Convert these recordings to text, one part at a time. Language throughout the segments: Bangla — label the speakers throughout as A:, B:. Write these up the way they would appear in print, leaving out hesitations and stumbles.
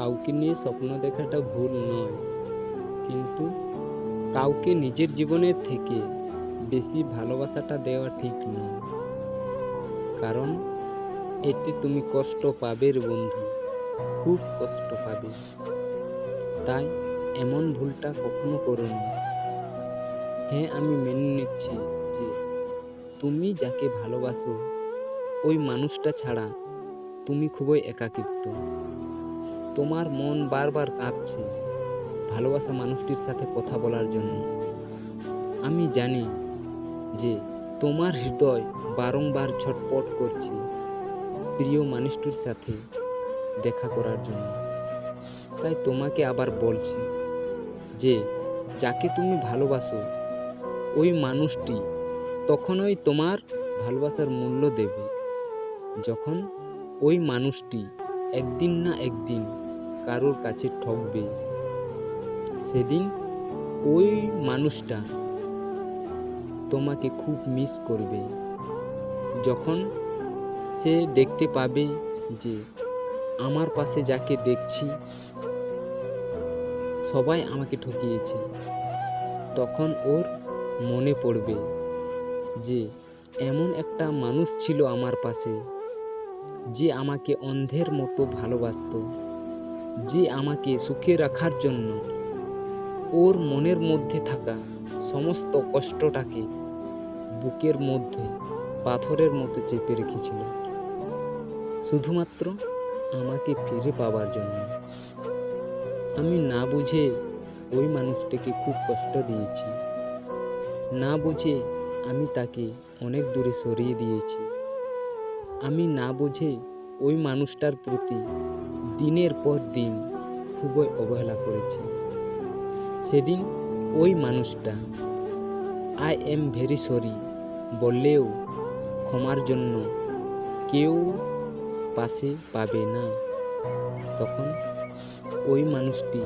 A: কাউকে নিয়ে স্বপ্ন দেখাটা ভুল নয়, কিন্তু কাউকে নিজের জীবনের থেকে বেশি ভালোবাসাটা দেওয়া ঠিক নয়। কারণ এতে তুমি কষ্ট পাবে রে বন্ধু, খুব কষ্ট পাবে। তাই এমন ভুলটা কখনো করো না। হ্যাঁ, আমি মেনে নিচ্ছি যে তুমি যাকে ভালোবাসো ওই মানুষটা ছাড়া তুমি খুবই একাকিত্ব। তোমার মন বারবার কাঁদছে ভালোবাসা মানুষটির সাথে কথা বলার জন্য। আমি জানি যে তোমার হৃদয় বারংবার ছটপট করছে প্রিয় মানুষটির সাথে দেখা করার জন্য। তাই তোমাকে আবার বলছি যে যাকে তুমি ভালোবাসো ওই মানুষটি তখনই তোমার ভালোবাসার মূল্য দেবে, যখন ওই মানুষটি একদিন না একদিন কারোর কাছে ঠকবে। সেদিন ওই মানুষটা তোমাকে খুব মিস করবে, যখন সে দেখতে পাবে যে আমার পাশে যাকে দেখছি সবাই আমাকে ঠকিয়েছে। তখন ওর মনে পড়বে যে এমন একটা মানুষ ছিল আমার পাশে, যে আমাকে অন্ধের মতো ভালোবাসতো, যে আমাকে সুখে রাখার জন্য ওর মনের মধ্যে থাকা সমস্ত কষ্টটাকে বুকের মধ্যে পাথরের মতো চেপে রেখেছিল, শুধুমাত্র আমাকে ফিরে পাওয়ার জন্য। আমি না বুঝে ওই মানুষটাকে খুব কষ্ট দিয়েছি, না বুঝে আমি তাকে অনেক দূরে সরিয়ে দিয়েছি। আমি না বুঝে ওই মানুষটার প্রতি দিনের পর দিন খুবই অবহেলা করেছি। সেদিন ওই মানুষটা আই এম ভেরি সরি বললেও ক্ষমার জন্য কেউ পাশে পাবে না। তখন ওই মানুষটি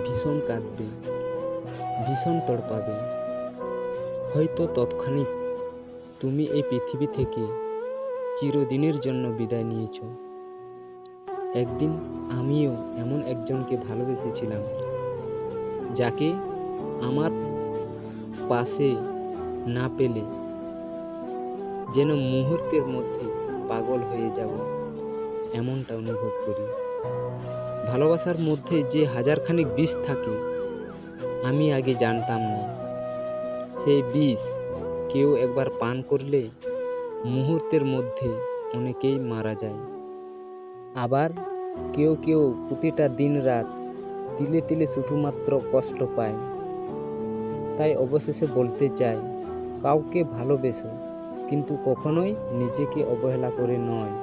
A: ভীষণ কাঁদবে, ভীষণ তড়পাবে। হয়তো তৎক্ষণিক তুমি এই পৃথিবী থেকে চিরদিনের জন্য বিদায় নিয়েছ। একদিন আমিও এমন একজনকে ভালোবেসেছিলাম, যাকে আমার পাশে না পেলে যেন মুহূর্তের মধ্যে পাগল হয়ে যাব, এমনটা অনুভব করি। ভালোবাসার মধ্যে যে হাজারখানেক বিষ থাকে আমি আগে জানতাম না। সেই বিষ কেউ একবার পান করলে মুহূর্তের মধ্যে অনেকেই মারা যায়। আবার কেউ কেউ প্রতিটা দিন রাত তিলে তিলে শুধুমাত্র কষ্ট পায়। তাই অবশেষে বলতে চাই, কাউকে ভালোবেসো, কিন্তু কখনোই নিজেকে অবহেলা করে নয়।